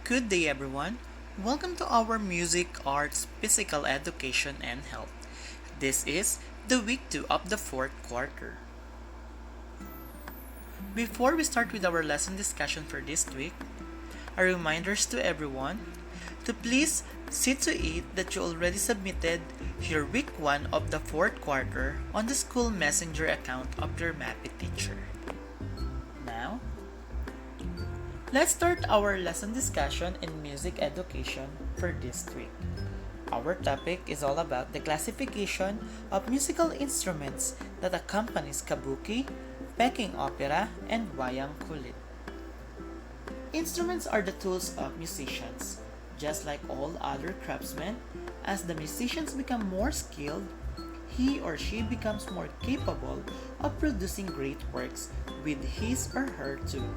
Good day, everyone. Welcome to our Music, Arts, Physical Education, and Health. This is the week 2 of the fourth quarter. Before we start with our lesson discussion for this week, a reminders to everyone to please see to it that you already submitted your week 1 of the fourth quarter on the school messenger account of your MAPI teacher. Now, let's start our lesson discussion in music education for this week. Our topic is all about the classification of musical instruments that accompanies kabuki, Peking opera, and wayang kulit. Instruments are the tools of musicians. Just like all other craftsmen, as the musicians become more skilled, he or she becomes more capable of producing great works with his or her tool.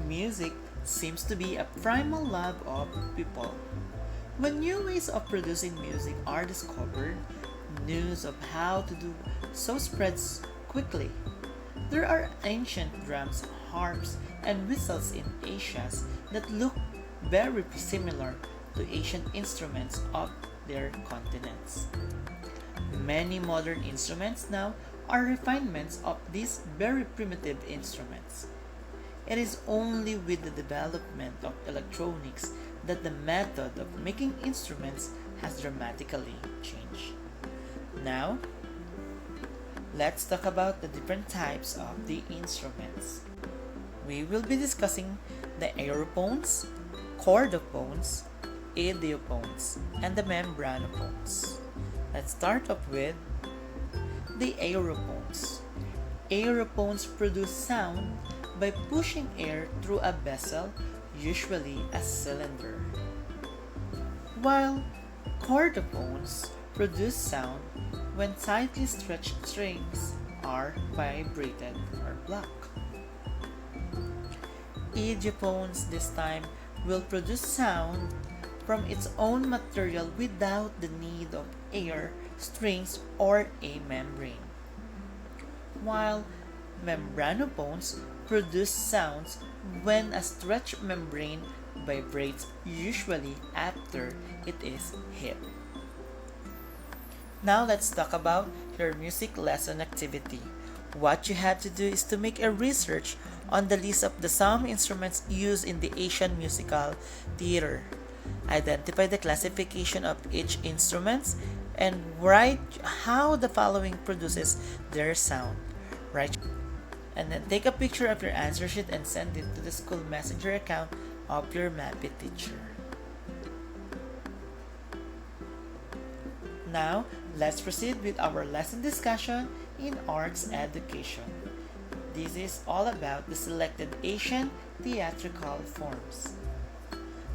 Music seems to be a primal love of people. When new ways of producing music are discovered, news of how to do so spreads quickly. There are ancient drums, harps, and whistles in Asia that look very similar to ancient instruments of their continents. Many modern instruments now are refinements of these very primitive instruments. It is only with the development of electronics that the method of making instruments has dramatically changed. Now, let's talk about the different types of the instruments. We will be discussing the aerophones, chordophones, idiophones, and the membranophones. Let's start off with the aerophones. Aerophones produce sound by pushing air through a vessel, usually a cylinder, while chordophones produce sound when tightly stretched strings are vibrated or blocked. Idiophones this time will produce sound from its own material without the need of air, strings, or a membrane, while membranophones produce sounds when a stretched membrane vibrates, usually after it is hit. Now let's talk about your music lesson activity. What you have to do is to make a research on the list of the some instruments used in the Asian musical theater. Identify the classification of each instrument and write how the following produces their sound. Write and then take a picture of your answer sheet and send it to the school messenger account of your MAPI teacher. Now, let's proceed with our lesson discussion in arts education. This is all about the selected Asian theatrical forms.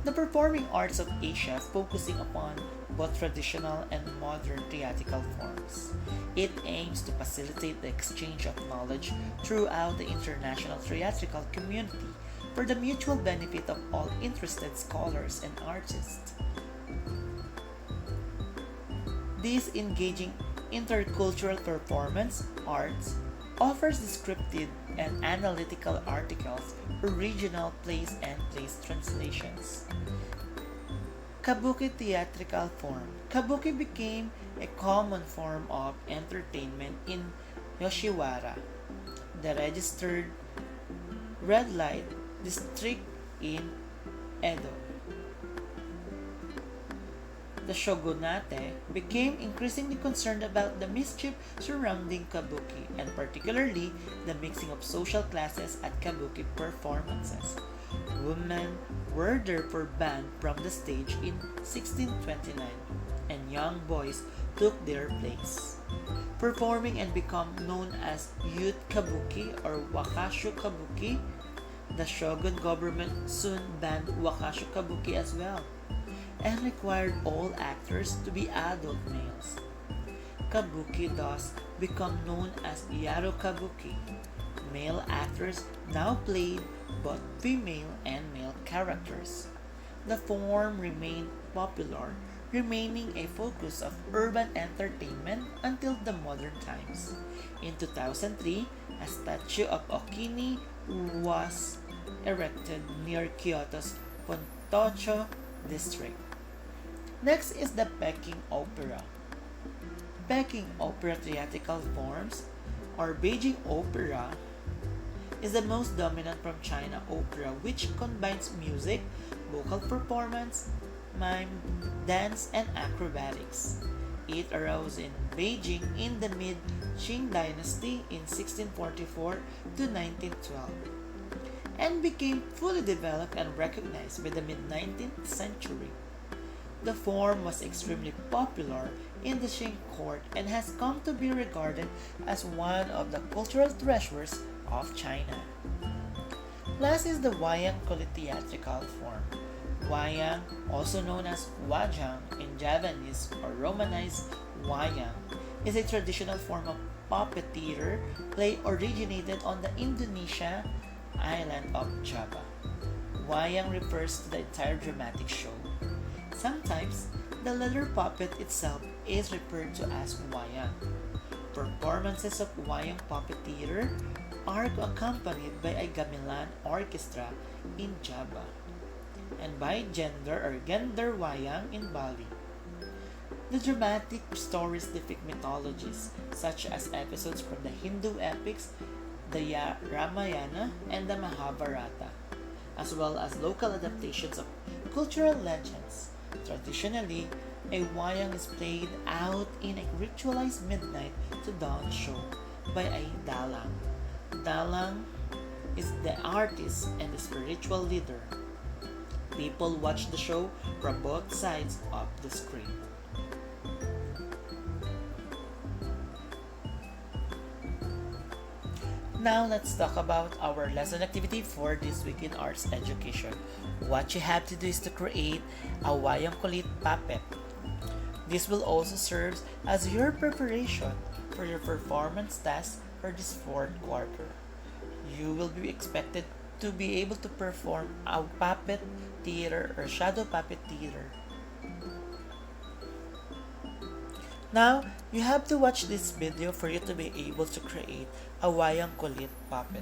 The performing arts of Asia focusing upon both traditional and modern theatrical forms. It aims to facilitate the exchange of knowledge throughout the international theatrical community for the mutual benefit of all interested scholars and artists. This engaging intercultural performance arts offers descriptive and analytical articles, original plays, and plays translations. Kabuki theatrical form. Kabuki became a common form of entertainment in Yoshiwara, the registered red light district in Edo. The shogunate became increasingly concerned about the mischief surrounding kabuki, and particularly the mixing of social classes at kabuki performances. Women were therefore banned from the stage in 1629, and young boys took their place, performing and become known as youth kabuki or wakashu kabuki. The shogun government soon banned wakashu kabuki as well and required all actors to be adult males. Kabuki thus become known as Yaro Kabuki. Male actors now played both female and male characters. The form remained popular, remaining a focus of urban entertainment until the modern times. In 2003, a statue of Okini was erected near Kyoto's Tocho district. Next is the Peking Opera. Peking Opera theatrical forms, or Beijing Opera, is the most dominant from China opera which combines music, vocal performance, mime, dance, and acrobatics. It arose in Beijing in the mid-Qing dynasty in 1644 to 1912 and became fully developed and recognized by the mid-19th century. The form was extremely popular in the Qing court and has come to be regarded as one of the cultural treasures of China. Last is the Wayang Kulit theatrical form. Wayang, also known as Wajang in Javanese or Romanized Wayang, is a traditional form of puppet theater play originated on the Indonesia island of Java. Wayang refers to the entire dramatic show. Sometimes, the leather puppet itself is referred to as wayang. Performances of wayang puppet theater are accompanied by a gamelan orchestra in Java and by gender or gender wayang in Bali. The dramatic stories depict mythologies such as episodes from the Hindu epics, the Ramayana and the Mahabharata, as well as local adaptations of cultural legends. Traditionally, a wayang is played out in a ritualized midnight to dawn show by a dalang. Dalang is the artist and the spiritual leader. People watch the show from both sides of the screen. Now let's talk about our lesson activity for this week in arts education. What you have to do is to create a wayang kulit puppet. This will also serve as your preparation for your performance task for this fourth quarter. You will be expected to be able to perform a puppet theater or shadow puppet theater. Now, you have to watch this video for you to be able to create a wayang kulit puppet.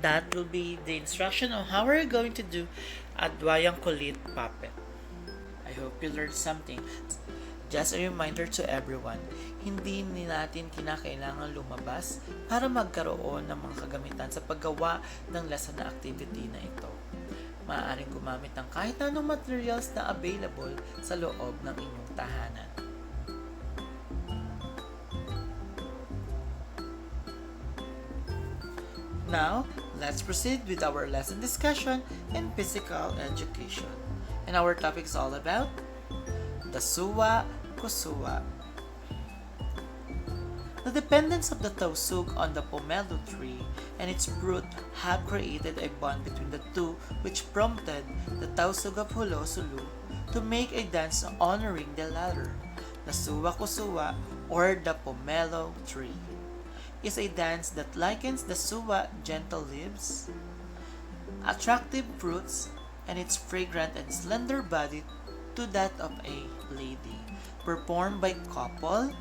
That will be the instruction on how we're going to do a wayang kulit puppet. I hope you learned something. Just a reminder to everyone, hindi natin kinakailangan lumabas para magkaroon ng mga kagamitan sa paggawa ng lesson na activity na ito. Maaaring gumamit ng kahit anong materials na available sa loob ng inyong tahanan. Now, let's proceed with our lesson discussion in physical education. And our topic is all about the Suwa Kusuwa. The dependence of the tausug on the pomelo tree and its fruit have created a bond between the two which prompted the tausug of Hulosulu to make a dance honoring the latter. The Suwa Kusuwa or the pomelo tree is a dance that likens the suwa gentle leaves, attractive fruits, and its fragrant and slender body to that of a lady. Performed by couple,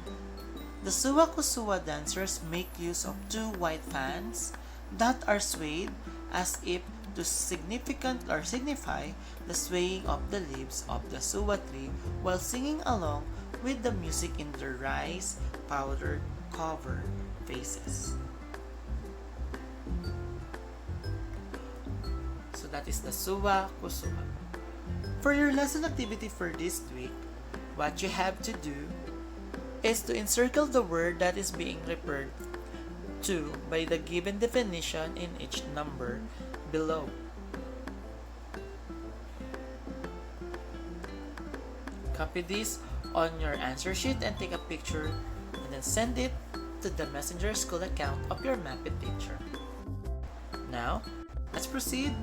the suwa kusuwa dancers make use of two white fans that are swayed as if to signify the swaying of the leaves of the suwa tree while singing along with the music in the rice powder covered faces. So that is the Suwa Kusuma. For your lesson activity for this week, what you have to do is to encircle the word that is being referred to by the given definition in each number below. Copy this on your answer sheet and take a picture and then send it to the Messenger School account of your Mapit teacher. Now, let's proceed.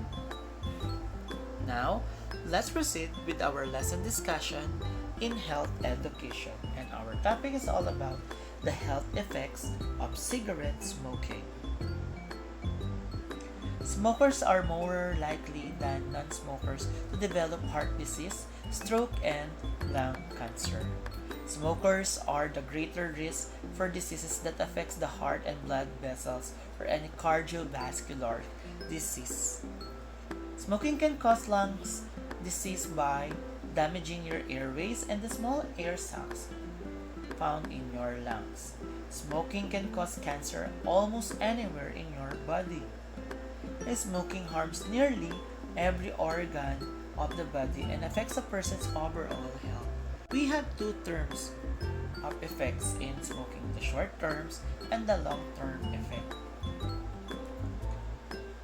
Let's proceed with our lesson discussion in health education, and our topic is all about the health effects of cigarette smoking. Smokers are more likely than non-smokers to develop heart disease, stroke, and lung cancer. Smokers are the greater risk for diseases that affects the heart and blood vessels or any cardiovascular disease. Smoking can cause lungs disease by damaging your airways and the small air sacs found in your lungs. Smoking can cause cancer almost anywhere in your body. Smoking harms nearly every organ of the body and affects a person's overall health. We have two terms of effects in smoking, the short terms and the long term effect.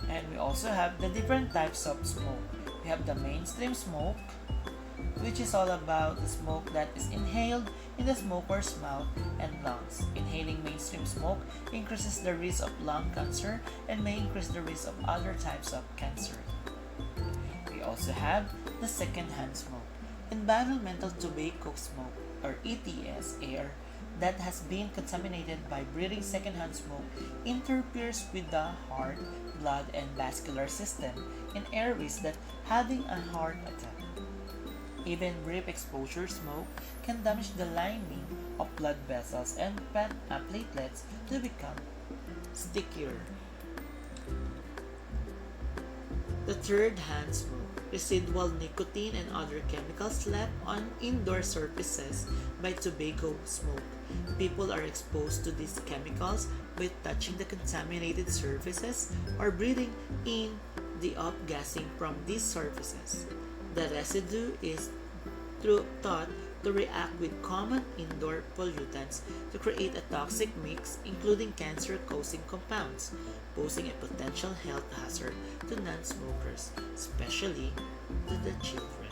And we also have the different types of smoke. We have the mainstream smoke, which is all about the smoke that is inhaled in the smoker's mouth and lungs. Inhaling mainstream smoke increases the risk of lung cancer and may increase the risk of other types of cancer. We also have the second-hand smoke. Environmental tobacco smoke, or ETS, air that has been contaminated by breathing second-hand smoke interferes with the heart, blood, and vascular system in airways that having a heart attack. Even brief exposure smoke can damage the lining of blood vessels and platelets to become stickier. The third-hand smoke. Residual nicotine and other chemicals left on indoor surfaces by tobacco smoke. People are exposed to these chemicals by touching the contaminated surfaces or breathing in the upgassing from these surfaces. The residue is thought to react with common indoor pollutants to create a toxic mix including cancer-causing compounds, posing a potential health hazard to non-smokers, especially to the children.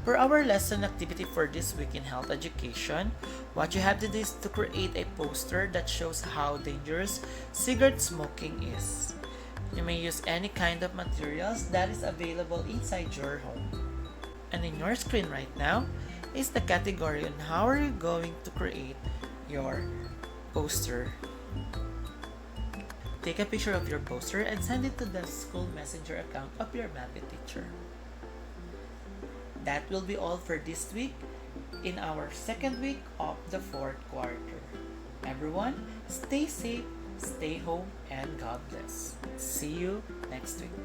For our lesson activity for this week in health education, what you have to do is to create a poster that shows how dangerous cigarette smoking is. You may use any kind of materials that is available inside your home. And in your screen right now is the category on how are you going to create your poster. Take a picture of your poster and send it to the school messenger account of your Mapit teacher. That will be all for this week in our second week of the fourth quarter. Everyone, stay safe, stay home, and God bless. See you next week.